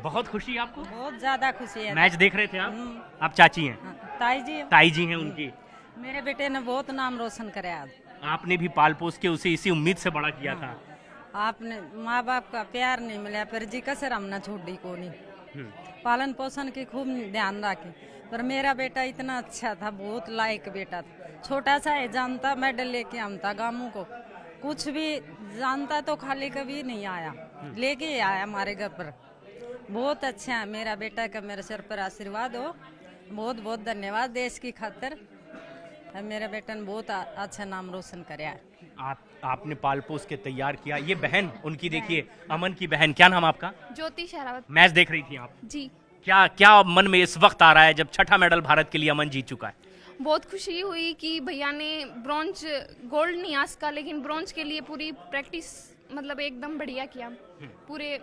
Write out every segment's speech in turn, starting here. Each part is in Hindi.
बहुत खुशी है आपको? बहुत ज्यादा खुशी है। मैच देख रहे थे आप चाची हैं? हाँ, ताई जी हैं उनकी। मेरे बेटे ने बहुत नाम रोशन कराया आज। आपने भी पाल पोस के उसे इसी उम्मीद से बड़ा किया था। आपने माँ बाप का प्यार नहीं मिला पर जी कसर हमने छोड़ी को नहीं, पालन पोषण की खूब ध्यान रखी। पर मेरा बेटा इतना अच्छा था, बहुत लायक बेटा था। छोटा सा है, जानता मेडल लेके आमता गामू को, कुछ भी जानता तो खाली कभी नहीं आया, लेके आया हमारे घर पर। बहुत अच्छा है मेरा बेटा का, मेरे सर पर आशीर्वाद हो। बहुत बहुत धन्यवाद देश की खातिर। मेरा बेटा ने बहुत अच्छा नाम रोशन कराया। आपने पाल पोस के तैयार किया। ये बहन उनकी देखिए, अमन की बहन, क्या नाम आपका? ज्योति शरावत। मैच देख रही थी आप? जी। क्या मन में इस वक्त आ रहा है जब छठा मेडल भारत के लिए अमन जीत चुका है? बहुत खुशी हुई कि भैया ने ब्रॉन्ज, गोल्ड नहीं आज का, लेकिन ब्रॉन्ज के लिए पूरी प्रैक्टिस मतलब एकदम बढ़िया किया। पूरे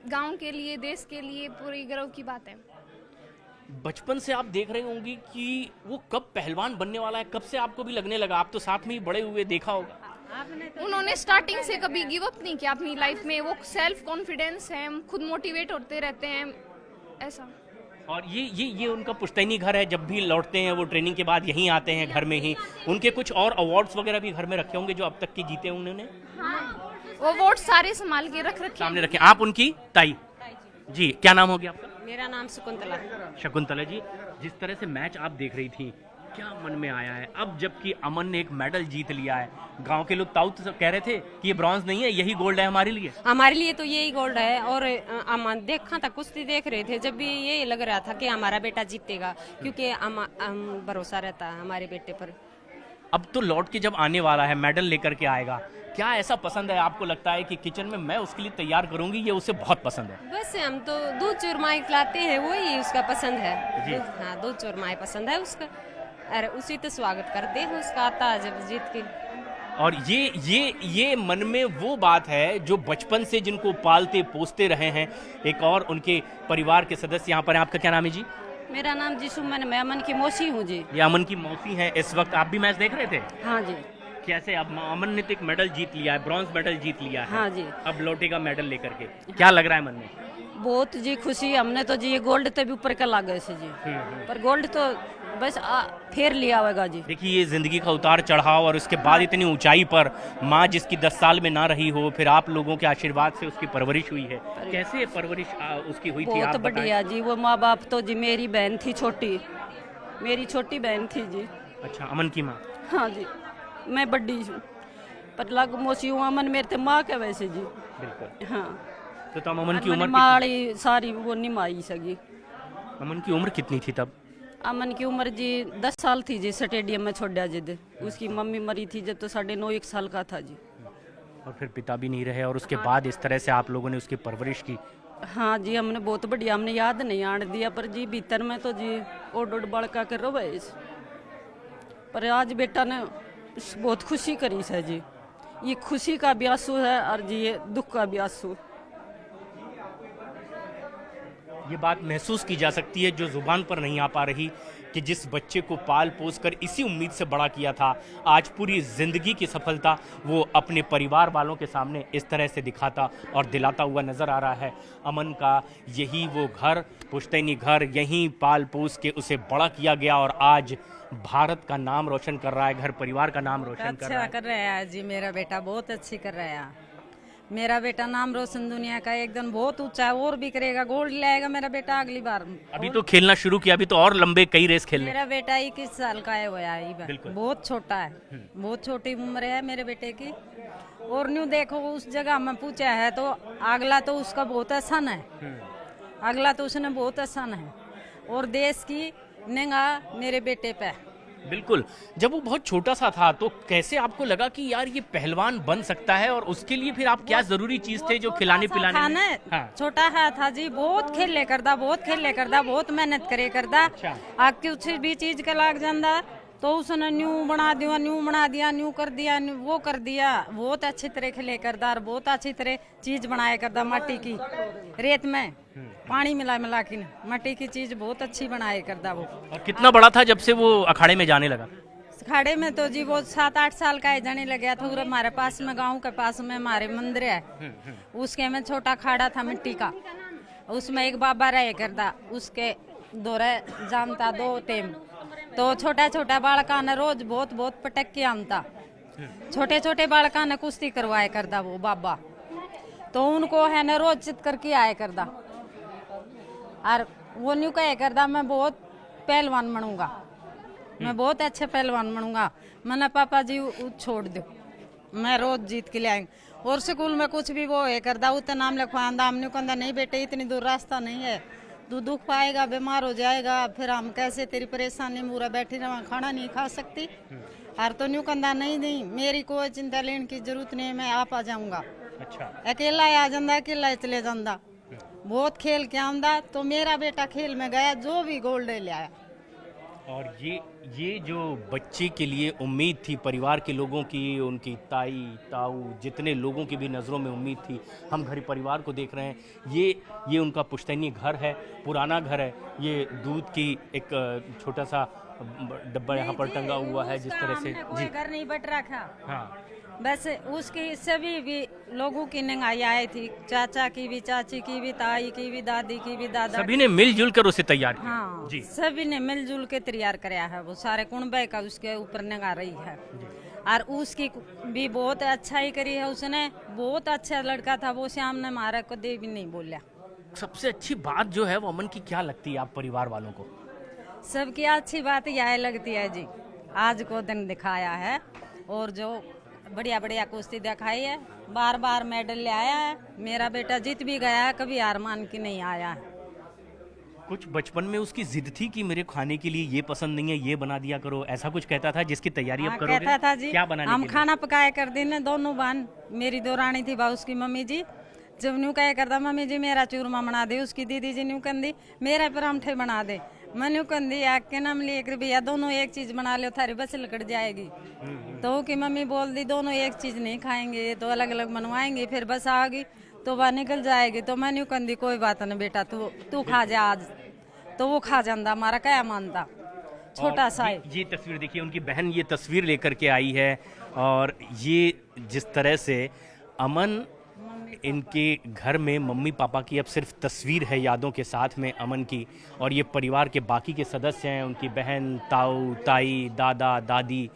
गांव के लिए, देश के लिए पूरी गर्व की बात है। बचपन से आप देख रहे होंगे कि वो कब पहलवान बनने वाला है, कब से आपको भी लगने लगा? आप तो साथ में ही बड़े हुए, देखा होगा। उन्होंने स्टार्टिंग से कभी गिव अप नहीं किया अपनी लाइफ में। वो सेल्फ कॉन्फिडेंस है, खुद मोटिवेट होते रहते हैं ऐसा। और ये उनका पुश्तैनी घर है। जब भी लौटते हैं वो ट्रेनिंग के बाद यहीं आते हैं, घर में ही। उनके कुछ और अवार्ड्स वगैरह भी घर में रखे होंगे जो अब तक के जीते उन्होंने। वो अवार्ड सारे संभाल के रखे सामने रखे। आप उनकी ताई जी, क्या नाम हो गया आपका? मेरा नाम शकुंतला जी, जिस तरह से मैच आप देख रही थी, क्या मन में आया है अब जबकि अमन ने एक मेडल जीत लिया है? गांव के लोग ताऊ तो कह रहे थे कि ये ब्रॉन्ज नहीं है, यही गोल्ड है हमारे लिए तो यही गोल्ड है। और हम देखा था, कुश्ती देख रहे थे, जब भी ये लग रहा था कि हमारा बेटा जीतेगा, क्योंकि हम भरोसा रहता है हमारे बेटे पर। अब तो लौट के जब आने वाला है, मेडल लेकर के आएगा, क्या ऐसा पसंद है आपको लगता है कि किचन में मैं उसके लिए तैयार करूंगी, ये उसे बहुत पसंद है? बस हम तो दूध चूरमाई खिलाते हैं, वही उसका पसंद है जी। हाँ, दूध चूरमाई पसंद है उसका। अरे उसी तो स्वागत करते हैं उसका, आता है जब जीत के। और ये मन में वो बात है जो बचपन से जिनको पालते पोसते रहे हैं। एक और उनके परिवार के सदस्य यहाँ पर हैं। आपका क्या नाम है जी? मेरा नाम जी सुमन, मैं अमन की मौसी हूँ जी। ये अमन की मौसी हैं। इस वक्त आप भी मैच देख रहे थे? हाँ जी। कैसे? अब अमन ने तो एक मेडल जीत लिया है, ब्रॉन्ज मेडल जीत लिया है। हाँ जी। अब लौटेगा मेडल लेकर के, क्या लग रहा है मन में? बहुत जी खुशी। हमने तो जी गोल्ड तो भी ऊपर का ला गए जी, पर गोल्ड तो बस फेर लिया होगा जी। देखिए, ये जिंदगी का उतार चढ़ाव, और उसके बाद इतनी ऊंचाई पर माँ जिसकी 10 साल में ना रही हो, फिर आप लोगों के आशीर्वाद से उसकी परवरिश हुई है। कैसे परवरिश उसकी हुई थी? बहुत बढ़िया जी। वो माँ बाप तो जी, मेरी बहन थी छोटी, मेरी छोटी बहन थी जी। अच्छा, अमन की माँ? हाँ जी, मैं बड़ी हूँ पर लग मौसी हूँ। अमन मेरे थे माँ के वैसे जी। बिल्कुल। हाँ, तो अमन की उम्र माड़ी सारी वो निमाई सगी। अमन की उम्र कितनी थी तब? अमन की उम्र जी 10 साल थी जी। स्टेडियम में छोड़ा जिद, उसकी मम्मी मरी थी जब तो 9.5 साल का था जी। और फिर पिता भी नहीं रहे, और उसके बाद इस तरह से आप लोगों ने उसकी परवरिश की। हाँ जी, हमने बहुत बढ़िया, हमने याद नहीं आने दिया, पर जी भीतर में तो जी ओड बड़का कर रो भाई। पर आज बेटा ने बहुत खुशी करी है जी। ये खुशी का भी आंसू है और जी ये दुख का भी आंसू। ये बात महसूस की जा सकती है जो जुबान पर नहीं आ पा रही, कि जिस बच्चे को पाल पोस कर इसी उम्मीद से बड़ा किया था, आज पूरी जिंदगी की सफलता वो अपने परिवार वालों के सामने इस तरह से दिखाता और दिलाता हुआ नजर आ रहा है। अमन का यही वो घर, पुश्तैनी घर, यहीं पाल पोस के उसे बड़ा किया गया, और आज भारत का नाम रोशन कर रहा है, घर परिवार का नाम रोशन कर रहा है। अच्छा कर रहा है जी मेरा बेटा, बहुत अच्छी कर रहा है मेरा बेटा। नाम रोशन दुनिया का एकदम बहुत ऊंचा है, और भी करेगा, गोल्ड लाएगा मेरा बेटा अगली बार। अभी तो खेलना शुरू किया, अभी तो और लंबे कई रेस खेलने। मेरा बेटा 21 साल का है, हुआ है, बहुत छोटा है, बहुत छोटी उम्र है मेरे बेटे की। और न्यू देखो, उस जगह में पूछा है तो अगला तो उसका बहुत आसान है, अगला तो उसने बहुत आसान है, और देश की निगाह मेरे बेटे पे। बिल्कुल। जब वो बहुत छोटा सा था तो कैसे आपको लगा कि यार ये पहलवान बन सकता है, और उसके लिए फिर आप क्या जरूरी चीज थे जो खिलाने पिलाने में? हाँ। छोटा है था जी, बहुत खेले करदा, बहुत मेहनत करे करदा। आप कुछ भी चीज के लाग जाता तो उसने न्यू बना दिया, न्यू कर दिया, वो कर दिया। बहुत अच्छी तरह खेले करदा, और बहुत अच्छी तरह चीज बनाया करदा, माटी की, रेत में पानी मिला के मट्टी की चीज बहुत अच्छी बनाया करता वो। और कितना बड़ा था जब से वो अखाड़े में जाने लगा? अखाड़े में तो जी वो 7-8 साल का है, जाने लग गया था। हमारे पास में, गांव के पास में हमारे मंदिर है, उसके में छोटा अखाड़ा था मिट्टी का, उसमें एक बाबा रहे करदा उसके दोरे जानता दो टेम तो छोटा छोटा बालका ने रोज बहुत बहुत पटक के आमता छोटे छोटे बालका ने कुश्ती करवाया करदा वो बाबा तो उनको है ना रोज चित करके आया करदा और वो न्यू कहे करदा मैं बहुत पहलवान बनूंगा मैं बहुत अच्छे पहलवान बनूंगा मैंने पापा जी छोड़ दो मैं रोज जीत के ले आएंगे और स्कूल में कुछ भी वो है करदा उतना नाम लिखवांदा हमने कहता नहीं बेटे इतनी दूर रास्ता नहीं है तू दुख पाएगा बीमार हो जाएगा फिर हम कैसे तेरी परेशानी पूरा बैठी रहा खाना नहीं खा सकती हर तो न्यू कहता नहीं मेरी कोई चिंता लेने की जरूरत नहीं मैं आप आ जाऊंगा अच्छा अकेला ही आ जाता अकेला ही चले जाता बहुत खेल के आंदा तो मेरा बेटा खेल में गया जो भी गोल्ड ले आया और ये जो बच्चे के लिए उम्मीद थी परिवार के लोगों की उनकी ताई ताऊ जितने लोगों की भी नज़रों में उम्मीद थी हम घर परिवार को देख रहे हैं ये उनका पुश्तैनी घर है पुराना घर है ये दूध की एक छोटा सा डब्बा यहाँ पर टंगा हुआ है जिस तरह से कोई घर नहीं बट रखा हाँ बस उसकी सभी भी लोगों की नंगाई आई थी चाचा की भी चाची की भी ताई की भी दादी की भी दादा सभी ने मिलजुल कर उसे तैयार किया हाँ जी सभी ने मिलजुल के तैयार कराया है वो सारे कुंबे का उसके ऊपर नगा रही है और उसकी भी बहुत अच्छा ही करी है उसने बहुत अच्छा लड़का था वो श्याम ने मारा को दे भी नहीं बोला सबसे अच्छी बात जो है वो अमन की क्या लगती है आप परिवार वालों को सबकी अच्छी बात यह लगती है जी आज को दिन दिखाया है और जो बढ़िया बढ़िया कुश्ती दिखाई है बार बार मेडल ले आया है मेरा बेटा जीत भी गया है कभी हार मान के नहीं आया है कुछ बचपन में उसकी जिद थी कि मेरे खाने के लिए ये पसंद नहीं है ये बना दिया करो ऐसा कुछ कहता था जिसकी तैयारी अब करोगे कहता था जी क्या बनाने हम के लिए? खाना पकाया कर देने दोनों बहन मेरी दो रानी थी बा उसकी मम्मी जी जब न्यू कहे करता मम्मी जी मेरा चूरमा बना दे उसकी दीदी जी न्यू कंदी मेरा परांठे बना दे मैं न्यू कंदी आग के नाम लिए कर भैया दोनों एक चीज बना लो थारी बस लकड़ जाएगी तो कि मम्मी बोल दी दोनों एक चीज नहीं खाएंगे ये तो अलग अलग बनवाएंगे फिर बस आगी तो वह निकल जाएगी तो मैं न्यू कंदी कोई बात नहीं बेटा तू खा जा आज तो वो खा जाता हमारा क्या मानता छोटा सा है ये तस्वीर देखिए उनकी बहन ये तस्वीर लेकर के आई है और ये जिस तरह से अमन इनके घर में मम्मी पापा की अब सिर्फ तस्वीर है यादों के साथ में अमन की और ये परिवार के बाकी के सदस्य हैं उनकी बहन ताऊ ताई दादा दादी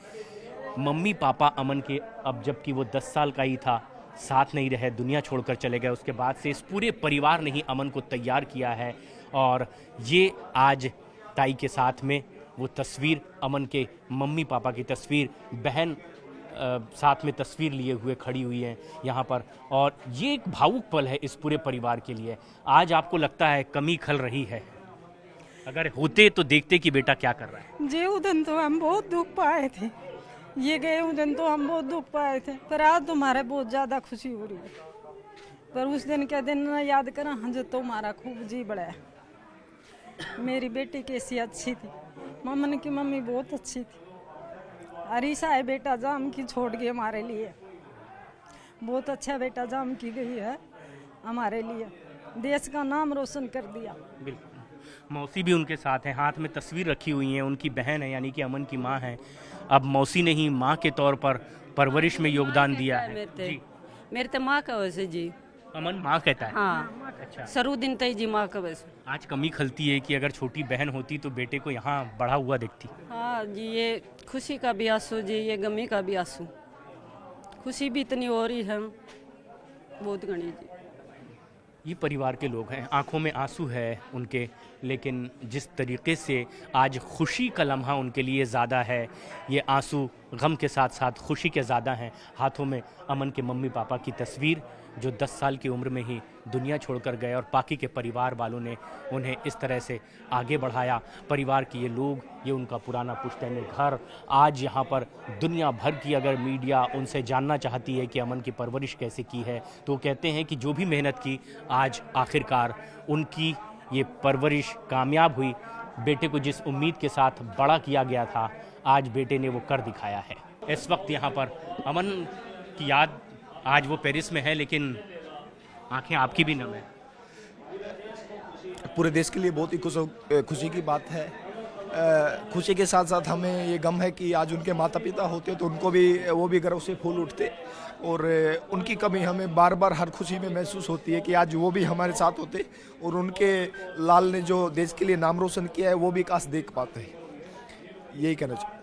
मम्मी पापा अमन के अब जबकि वो 10 साल का ही था साथ नहीं रहे दुनिया छोड़कर चले गए उसके बाद से इस पूरे परिवार ने ही अमन को तैयार किया है और ये आज ताई के साथ में वो तस्वीर अमन के मम्मी पापा की तस्वीर बहन साथ में तस्वीर लिए हुए खड़ी हुई है यहाँ पर और ये एक भावुक पल है इस पूरे परिवार के लिए आज आपको लगता है कमी खल रही है अगर होते तो देखते कि बेटा क्या कर रहा है जी उस दिन तो हम बहुत दुख पाए थे ये गए उस दिन तो हम बहुत दुख पाए थे पर आज तुम्हारे बहुत ज़्यादा खुशी हो रही है पर उस दिन के दिन याद करा हाँ जो तुम्हारा खूब जी बड़ा है मेरी बेटी कैसी अच्छी थी मम्मी की मम्मी बहुत अच्छी थी अरीसा है बेटा जाम की छोड़ गई हमारे लिए बहुत अच्छा बेटा जाम की गई है हमारे लिए देश का नाम रोशन कर दिया बिल्कुल मौसी भी उनके साथ है हाथ में तस्वीर रखी हुई है उनकी बहन है यानी कि अमन की माँ है अब मौसी ने ही माँ के तौर पर परवरिश में योगदान दिया है जी मेरे तो माँ का वैसे जी अमन माँ कहता है हाँ अच्छा सरू दिन तय जी माँ का वैसे आज कमी खलती है कि अगर छोटी बहन होती तो बेटे को यहाँ बढ़ा हुआ देखती हाँ जी ये खुशी का भी आंसू जी ये गमी का भी आंसू खुशी भी इतनी हो रही है बहुत घनी जी ये परिवार के लोग हैं आंखों में आंसू है उनके लेकिन जिस तरीके से आज खुशी का लम्हा उनके लिए ज़्यादा है ये आंसू गम के साथ साथ खुशी के ज़्यादा हैं हाथों में अमन के मम्मी पापा की तस्वीर जो 10 साल की उम्र में ही दुनिया छोड़कर गए और बाकी के परिवार वालों ने उन्हें इस तरह से आगे बढ़ाया परिवार के ये लोग ये उनका पुराना पुश्तैनी घर आज यहाँ पर दुनिया भर की अगर मीडिया उनसे जानना चाहती है कि अमन की परवरिश कैसे की है तो कहते हैं कि जो भी मेहनत की आज आखिरकार उनकी ये परवरिश कामयाब हुई बेटे को जिस उम्मीद के साथ बड़ा किया गया था आज बेटे ने वो कर दिखाया है इस वक्त यहाँ पर अमन की याद आज वो पेरिस में है लेकिन आंखें आपकी भी नम है पूरे देश के लिए बहुत ही खुशी की बात है खुशी के साथ साथ हमें ये गम है कि आज उनके माता पिता होते तो उनको भी वो भी गर्व से फूल उठते, और उनकी कमी हमें बार बार हर खुशी में महसूस होती है कि आज वो भी हमारे साथ होते और उनके लाल ने जो देश के लिए नाम रोशन किया है वो भी काश देख पाते हैं। यही कहना चाहिए।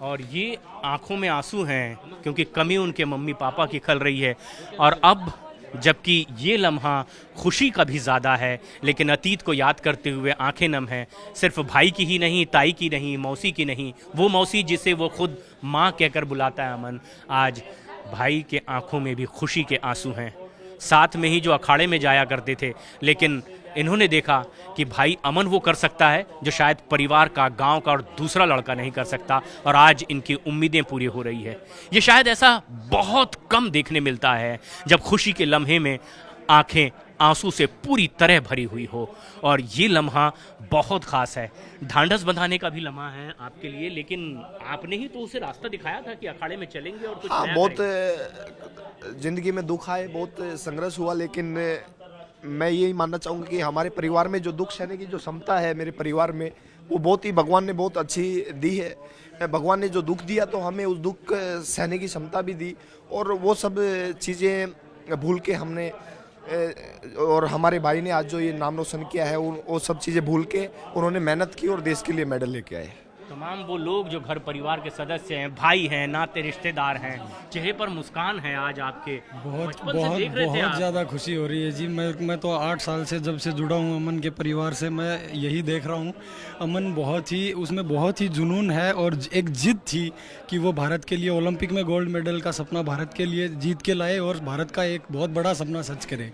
और ये आंखों में आंसू हैं क्योंकि कमी उनके मम्मी पापा की खल रही है, और अब जबकि ये लम्हा खुशी का भी ज़्यादा है, लेकिन अतीत को याद करते हुए आंखें नम हैं। सिर्फ भाई की ही नहीं, ताई की नहीं, मौसी की नहीं, वो मौसी जिसे वो खुद माँ कहकर बुलाता है अमन, आज भाई के आंखों में भी खुशी के आंसू हैं। साथ में ही जो अखाड़े में जाया करते थे, लेकिन इन्होंने देखा कि भाई अमन वो कर सकता है जो शायद परिवार का, गांव का और दूसरा लड़का नहीं कर सकता, और आज इनकी उम्मीदें पूरी हो रही है। ये शायद ऐसा बहुत कम देखने मिलता है जब खुशी के लम्हे में आंखें आंसू से पूरी तरह भरी हुई हो, और ये लम्हा बहुत खास है। ढांढस बंधाने का भी लम्हा है आपके लिए, लेकिन आपने ही तो उसे रास्ता दिखाया था कि अखाड़े में चलेंगे और कुछ हाँ, नया बहुत करेंगे। जिंदगी में दुख आए, बहुत संघर्ष हुआ, लेकिन मैं यही मानना चाहूँगा कि हमारे परिवार में जो दुख सहने की जो क्षमता है मेरे परिवार में, वो बहुत ही भगवान ने बहुत अच्छी दी है। भगवान ने जो दुख दिया तो हमें उस दुख सहने की क्षमता भी दी, और वो सब चीज़ें भूल के हमने, और हमारे भाई ने आज जो ये नाम रोशन किया है वो सब चीज़ें भूल के उन्होंने मेहनत की और देश के लिए मेडल लेके आए। तमाम वो लोग जो घर परिवार के सदस्य हैं, भाई हैं, नाते रिश्तेदार हैं, चेहरे पर मुस्कान है आज आपके। बहुत बचपन से बहुत देख रहे थे बहुत आप। ज़्यादा खुशी हो रही है जी। मैं तो 8 साल से जब से जुड़ा हूँ अमन के परिवार से, मैं यही देख रहा हूँ। अमन उसमें बहुत ही जुनून है, और एक जिद थी कि वो भारत के लिए ओलंपिक में गोल्ड मेडल का सपना भारत के लिए जीत के लाए और भारत का एक बहुत बड़ा सपना सच करे।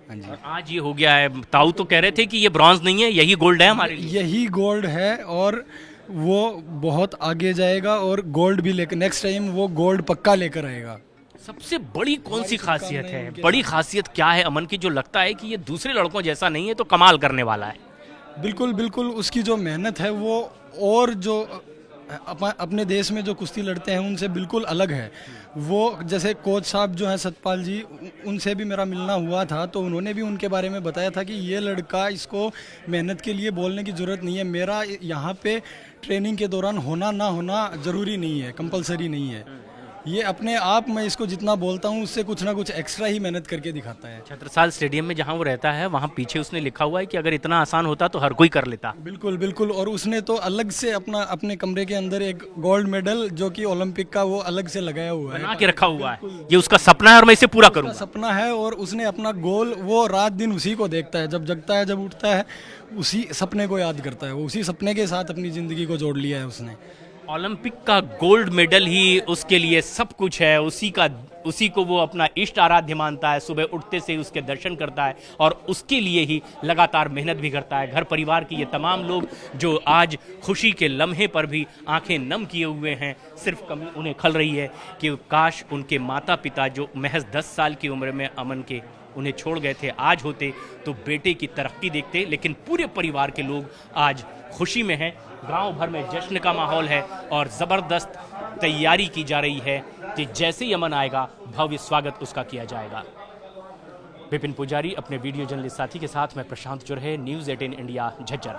हाँ जी, और आज ये हो गया है। ताऊ तो कह रहे थे कि ये ब्रॉन्ज नहीं है, यही गोल्ड है हमारे लिए। यही गोल्ड है, और वो बहुत आगे जाएगा और गोल्ड भी लेकर नेक्स्ट टाइम वो गोल्ड पक्का लेकर आएगा। सबसे बड़ी कौन सी खासियत है, बड़ी खासियत क्या है अमन की, जो लगता है कि ये दूसरे लड़कों जैसा नहीं है तो कमाल करने वाला है? बिल्कुल बिल्कुल, उसकी जो मेहनत है वो, और जो अपने देश में जो कुश्ती लड़ते हैं उनसे बिल्कुल अलग है। वो जैसे कोच साहब जो हैं सतपाल जी, उनसे भी मेरा मिलना हुआ था, तो उन्होंने भी उनके बारे में बताया था कि ये लड़का, इसको मेहनत के लिए बोलने की ज़रूरत नहीं है। मेरा यहाँ पे ट्रेनिंग के दौरान होना ना होना ज़रूरी नहीं है, कंपलसरी नहीं है। ये अपने आप में इसको जितना बोलता हूँ उससे कुछ ना कुछ एक्स्ट्रा ही मेहनत करके दिखाता है। छत्रसाल स्टेडियम में जहाँ वो रहता है वहाँ पीछे उसने लिखा हुआ है कि अगर इतना आसान होता तो हर कोई कर लेता। बिल्कुल बिल्कुल, और उसने तो अलग से अपने कमरे के अंदर एक गोल्ड मेडल जो कि ओलंपिक का, वो अलग से लगाया हुआ है, बना के रखा हुआ है। ये उसका सपना है और मैं इसे पूरा करूँगा। सपना है, और उसने अपना गोल, वो रात दिन उसी को देखता है, जब जगता है, जब उठता है, उसी सपने को याद करता है। वो उसी सपने के साथ अपनी ज़िंदगी को जोड़ लिया है उसने। ओलंपिक का गोल्ड मेडल ही उसके लिए सब कुछ है। उसी को वो अपना इष्ट आराध्य मानता है। सुबह उठते से ही उसके दर्शन करता है और उसके लिए ही लगातार मेहनत भी करता है। घर परिवार के ये तमाम लोग जो आज खुशी के लम्हे पर भी आंखें नम किए हुए हैं, सिर्फ कमी उन्हें खल रही है कि काश उनके माता पिता जो महज 10 साल की उम्र में अमन के उन्हें छोड़ गए थे, आज होते तो बेटे की तरक्की देखते। लेकिन पूरे परिवार के लोग आज खुशी में हैं। गांव भर में जश्न का माहौल है और ज़बरदस्त तैयारी की जा रही है कि जैसे ही अमन आएगा भव्य स्वागत उसका किया जाएगा। विपिन पुजारी अपने वीडियो जर्नलिस्ट साथी के साथ मैं प्रशांत चुरहे, न्यूज़ 18 इंडिया, झज्जर।